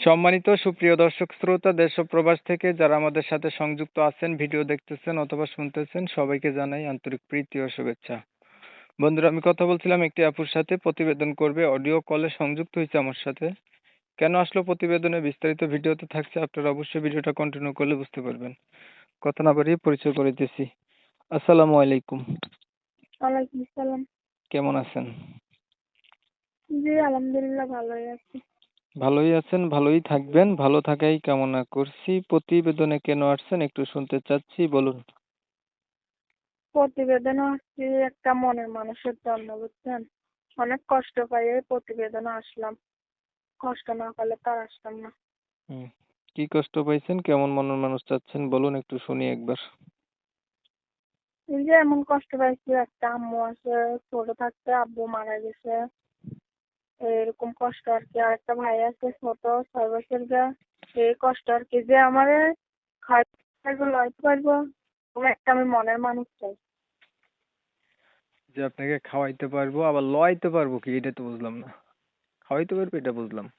সম্মানিত সুপ্রিয় দর্শক শ্রোতা দেশ ও প্রবাস থেকে যারা আমাদের সাথে সংযুক্ত আছেন, ভিডিও দেখতেছেন অথবা শুনতেছেন, সবাইকে জানাই আন্তরিক প্রীতি ও শুভেচ্ছা। বন্ধুরা, আমি কথা বলছিলাম একটি আপুর সাথে, প্রতিবেদন করবে, অডিও কলে সংযুক্ত হয়েছে আমার সাথে। কেন আসলো প্রতিবেদনে বিস্তারিত ভিডিওতে থাকছে, আপনারা অবশ্যই ভিডিওটা কন্টিনিউ করলে বুঝতে পারবেন। কথা না বাড়িয়ে পরিচয় করে দিতেছি। আসসালামু আলাইকুম। ওয়ালাইকুম আসসালাম। কেমন আছেন? জি, আলহামদুলিল্লাহ ভালোই আছি। ভালোই আছেন, ভালোই থাকবেন, ভালো থাকাই কামনা করছি। প্রতিবেদনে কেন আসছেন একটু শুনতে চাচ্ছি, বলুন। প্রতিবেদন হচ্ছে একটা মনের মানুষের জন্য, বুঝছেন? অনেক কষ্ট পাই এই প্রতিবেদনে আসলাম। কষ্ট না পেলে তার আসতাম না। হুম। কি কষ্ট পাইছেন? কেমন মনের মানুষ চাচ্ছেন বলুন, একটু শুনি একবার। এই যে এমন কষ্ট পাইছি, একটা আম্মু আছে, ছোট থাকতে আব্বু মারা গেছে, এরকম কষ্ট আর কি। আর একটা ভাই আছে ছোট, 6 বছর যা, এই কষ্ট আর কি, যে আমারে খাইতে পারবো, লইতে পারবো, এরকম একটা আমি মনের মানুষ চাই। যে আপনাকে খাওয়াইতে পারবো, আবার লওয়াইতে পারবো কি, এটা তো বুঝলাম না। খাওয়াইতে পারবো এটা বুঝলাম।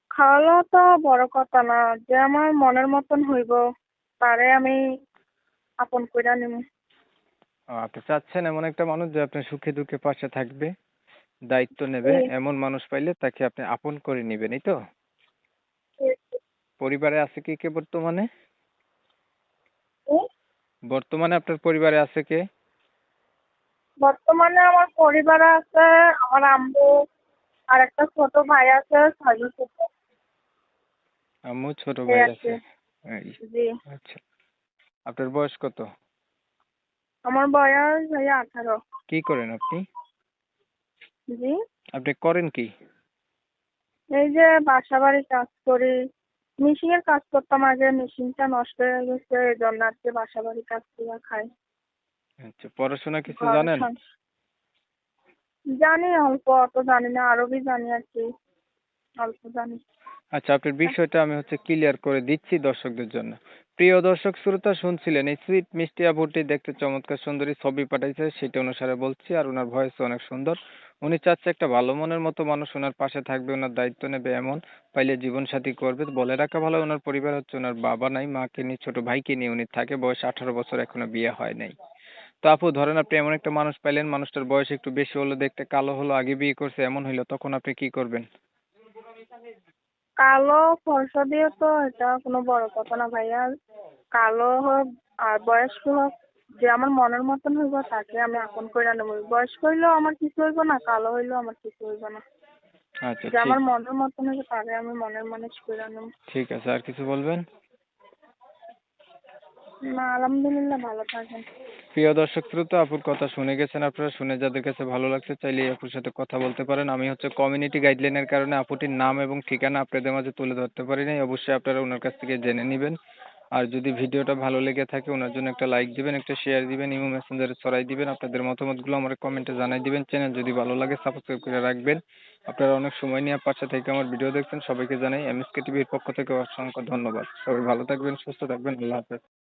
খাওয়ালো তো বড় কথা না, যে আমার মনের মতন হইব, তারে আমি আপন কইরা নিব। আপনি চাচ্ছেন এমন একটা মানুষ যে আপনার সুখে দুঃখে পাশে থাকবে, দায়িত্ব নেবে, এই এমন মানুষ পাইলে তাকে আপনি আপন করে নিবেন, এই তো? এই- পরিবারে আছে কে কে বর্তমানে? এই। বর্তমানে আপনার পরিবারে আছে কে? বর্তমানে আমার পরিবারে আছে আমার আম্মু, আর একটা ছোট ভাই আছে, 6 বছর। আম্মু, ছোট এই ভাই আর কি। আছে। এই, জি। আচ্ছা। আপনার বয়স কত? আমার বয়স ভাইয়া 18। কি করেন আপনি? জি। আপনি করেন কি? এই যে বাসা বাড়ি কাজ করি। মেশিনের কাজ করতাম আগে, মেশিনটা নষ্ট হয়ে গেছে, এই জন্য আর কি বাসা বাড়ি কাজ করে খাই। আচ্ছা, পড়াশোনা কিছু ঘর জানেন? জানি অল্প, অত জানি না, আরবি জানি আর কি, অল্প জানি। আচ্ছা, আপনার বিষয়টা আমি ক্লিয়ার করে দিচ্ছি দর্শকদের জন্য। প্রিয় দর্শক শ্রোতা, শুনছিলেন এই সুইট মিষ্টি আপুটি দেখতে চমৎকার সুন্দরী, ছবি পাঠাইছে, সেটা অনুসারে বলছি। আর ওনার ভয়েস অনেক সুন্দর। উনি চাচ্ছে একটা ভালো মনের মতো মানুষ ওনার পাশে থাকবে, ওনার দায়িত্ব নেবে, এমন পাইলে জীবন সাথী করবে। বলে রাখা ভালো, ওনার পরিবার ওনার বাবা নাই, মাকে নিয়ে, ছোট ভাইকে নিয়ে উনি থাকে। বয়স 18 বছর, এখনো বিয়ে হয় নাই। তো আপু, ধরেন আপনি এমন একটা মানুষ পাইলেন, মানুষটার বয়স একটু বেশি হলো, দেখতে কালো হলো, আগে বিয়ে করছে এমন হইলো, তখন আপনি কি করবেন? কালো ফর্সা দিয়ে তো এটা কোনো বড় কথা না ভাইয়া। কালো হোক আর বয়স্ক হোক, যে আমার মনের মতন হইব তাকে আমি আপন কইরা নেব। বয়স্ক হইলেও আমার কিছু হইব না, কালো হইলেও আমার কিছু হইব না। আচ্ছা, যে ঠিক। আমার মনের মতন হইব তাকে আমি মনের মানুষ কইরা নেব। ঠিক আছে, আর কিছু বলবেন? না, আলহামদুলিল্লাহ ভালো থাকেন। প্রিয় দর্শক শ্রোতা, আপুর কথা শুনে গেছেন আপনারা। শুনে যাদের কাছে ভালো লাগছে, চাইলে এই আপুর সাথে কথা বলতে পারেন। আমি কমিউনিটি গাইডলাইনের কারণে আপুটির নাম এবং ঠিকানা আপনাদের মাঝে তুলে ধরতে পারি নাই। অবশ্যই আপনারা ওনার কাছ থেকে জেনে নেবেন। আর যদি ভিডিওটা ভালো লেগে থাকে, ওনার জন্য একটা লাইক দিবেন, একটা শেয়ার দিবেন, ইমো মেসেঞ্জারে ছড়াই দিবেন। আপনাদের মতামতগুলো আমার কমেন্টে জানাই দিবেন। চ্যানেল যদি ভালো লাগে সাবস্ক্রাইব করে রাখবেন। আপনারা অনেক সময় নিয়ে পাশে থেকে আমার ভিডিও দেখছেন, সবাইকে জানাই এমএসকে টিভির পক্ষ থেকে অসংখ্য ধন্যবাদ। সবাই ভালো থাকবেন, সুস্থ থাকবেন, আল্লাহ হাফেজ।